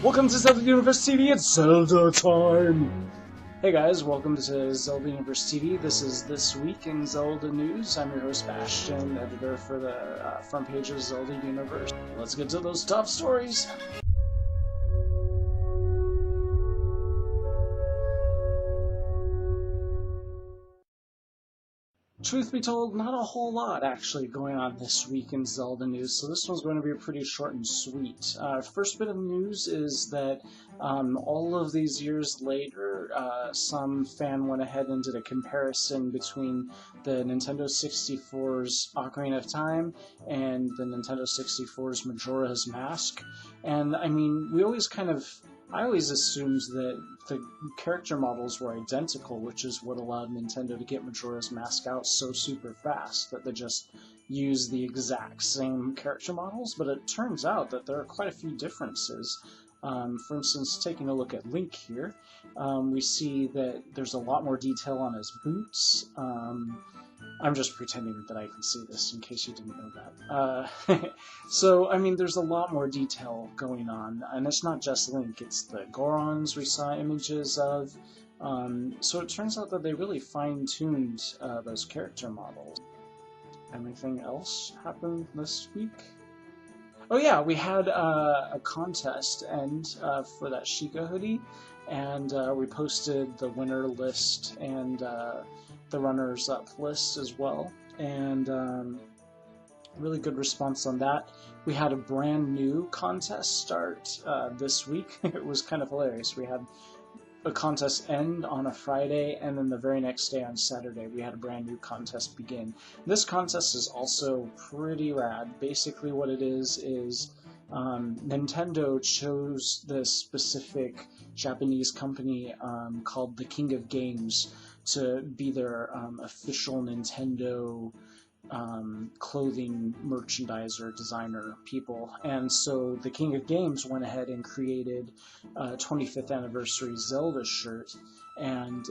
Welcome to Zelda Universe TV, it's Zelda time! Hey guys, welcome to Zelda Universe TV. This is This Week in Zelda News. I'm your host Bastian, editor for the front page of Zelda Universe. Let's get to those top stories! Truth be told, not a whole lot actually going on this week in Zelda news, so this one's going to be pretty short and sweet. First bit of news is that all of these years later, some fan went ahead and did a comparison between the Nintendo 64's Ocarina of Time and the Nintendo 64's Majora's Mask. And I mean, I always assumed that the character models were identical, which is what allowed Nintendo to get Majora's Mask out so super fast, that they just used the exact same character models, but it turns out that there are quite a few differences. For instance, taking a look at Link here, we see that there's a lot more detail on his boots. I'm just pretending that I can see this in case you didn't know that. So, I mean, there's a lot more detail going on, and it's not just Link, it's the Gorons we saw images of. So it turns out that they really fine-tuned those character models. Anything else happened this week? Oh yeah, we had a contest end for that Sheikah hoodie, and we posted the winner list and the runners-up list as well, and really good response on that. We had a brand new contest start this week. It was kind of hilarious. We had a contest end on a Friday, and then the very next day on Saturday we had a brand new contest begin. This contest is also pretty rad. Basically what it is Nintendo chose this specific Japanese company called the King of Games to be their official Nintendo clothing merchandiser, designer people. And so the King of Games went ahead and created a 25th anniversary Zelda shirt, and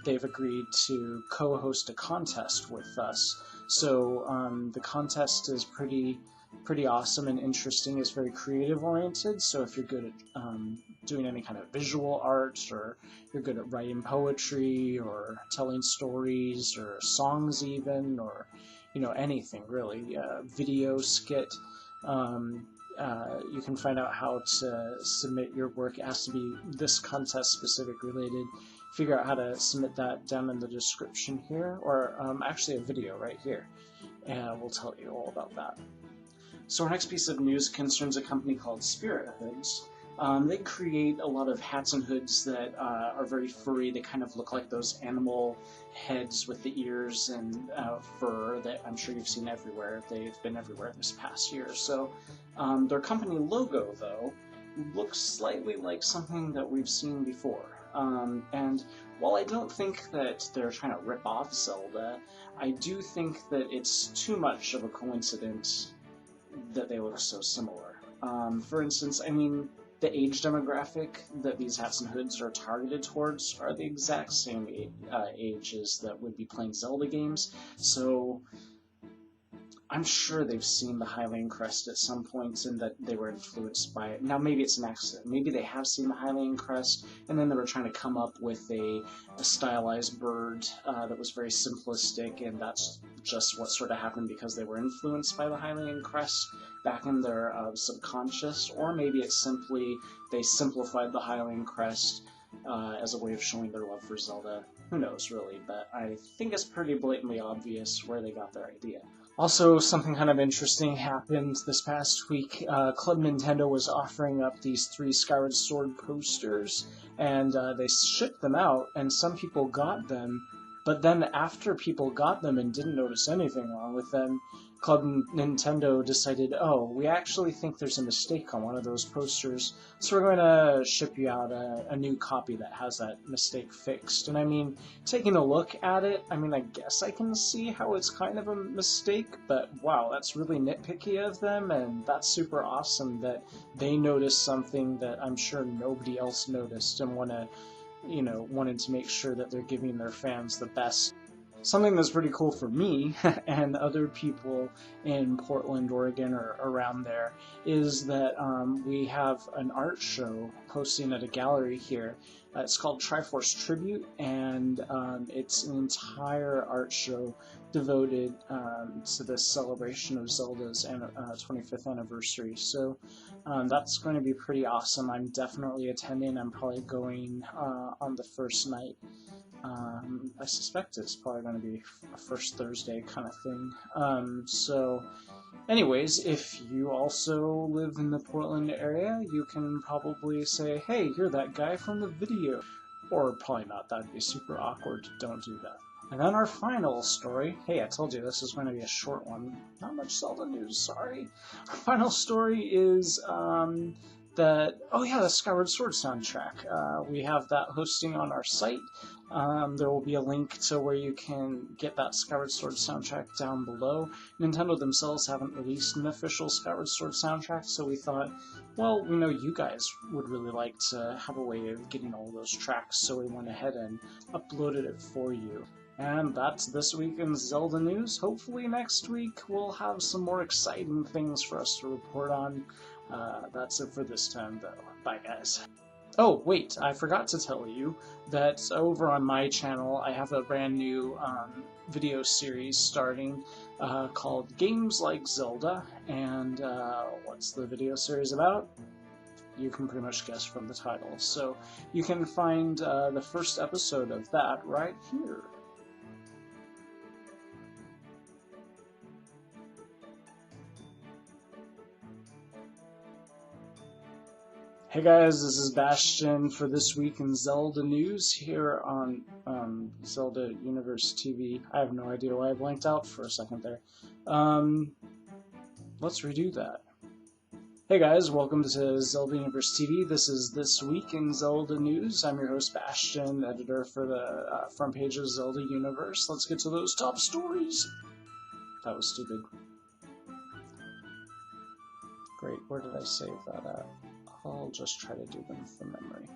they've agreed to co-host a contest with us. So the contest is pretty awesome and interesting. It's very creative oriented, so if you're good at doing any kind of visual art, or you're good at writing poetry or telling stories or songs even, or anything really, video skit, you can find out how to submit your work. It has to be this contest specific related. Figure out how to submit that down in the description here, or actually a video right here, and we'll tell you all about that. So our next piece of news concerns a company called SpiritHoods. They create a lot of hats and hoods that are very furry. They kind of look like those animal heads with the ears and fur that I'm sure you've seen everywhere. They've been everywhere this past year. So their company logo, though, looks slightly like something that we've seen before. And while I don't think that they're trying to rip off Zelda, I do think that it's too much of a coincidence that they look so similar. For instance, I mean, the age demographic that these hats and hoods are targeted towards are the exact same ages that would be playing Zelda games, so I'm sure they've seen the Hylian crest at some point and that they were influenced by it. Now maybe it's an accident. Maybe they have seen the Hylian crest and then they were trying to come up with a stylized bird that was very simplistic, and that's just what sort of happened because they were influenced by the Hylian crest back in their subconscious. Or maybe it's simply they simplified the Hylian crest as a way of showing their love for Zelda. Who knows, really, but I think it's pretty blatantly obvious where they got their idea. Also, something kind of interesting happened this past week. Club Nintendo was offering up these 3 Skyward Sword posters, and they shipped them out, and some people got them, but then after people got them and didn't notice anything wrong with them, Club Nintendo decided, oh, we actually think there's a mistake on one of those posters, so we're going to ship you out a new copy that has that mistake fixed. And I mean, taking a look at it, I mean, I guess I can see how it's kind of a mistake, but wow, that's really nitpicky of them, and that's super awesome that they noticed something that I'm sure nobody else noticed and wanted to make sure that they're giving their fans the best. something that's pretty cool for me and other people in Portland, Oregon, or around there, is that we have an art show hosting at a gallery here. It's called Triforce Tribute, and it's an entire art show devoted to this celebration of Zelda's 25th anniversary. So that's going to be pretty awesome. I'm definitely attending. I'm probably going on the first night. I suspect it's probably going to be a first Thursday kind of thing. So anyways, if you also live in the Portland area, you can probably say, hey, you're that guy from the video. Or probably not, that'd be super awkward, don't do that. And then our final story, hey, I told you this is going to be a short one, not much Zelda news, sorry. Our final story is the Skyward Sword soundtrack. We have that hosting on our site. There will be a link to where you can get that Skyward Sword soundtrack down below. Nintendo themselves haven't released an official Skyward Sword soundtrack, so we thought, well, we know you guys would really like to have a way of getting all those tracks, so we went ahead and uploaded it for you. And that's this week in Zelda news. Hopefully next week we'll have some more exciting things for us to report on. That's it for this time, though. Bye, guys. Oh, wait, I forgot to tell you that over on my channel I have a brand new video series starting called Games Like Zelda, and what's the video series about? You can pretty much guess from the title. So you can find the first episode of that right here. Hey guys, this is Bastian for this week in Zelda news here on Zelda Universe TV. I have no idea why I blanked out for a second there. Let's redo that. Hey guys, welcome to Zelda Universe TV. This is This Week in Zelda News. I'm your host Bastian, editor for the front page of Zelda Universe. Let's get to those top stories. That was stupid. Great, where did I save that at? I'll just try to do them from memory.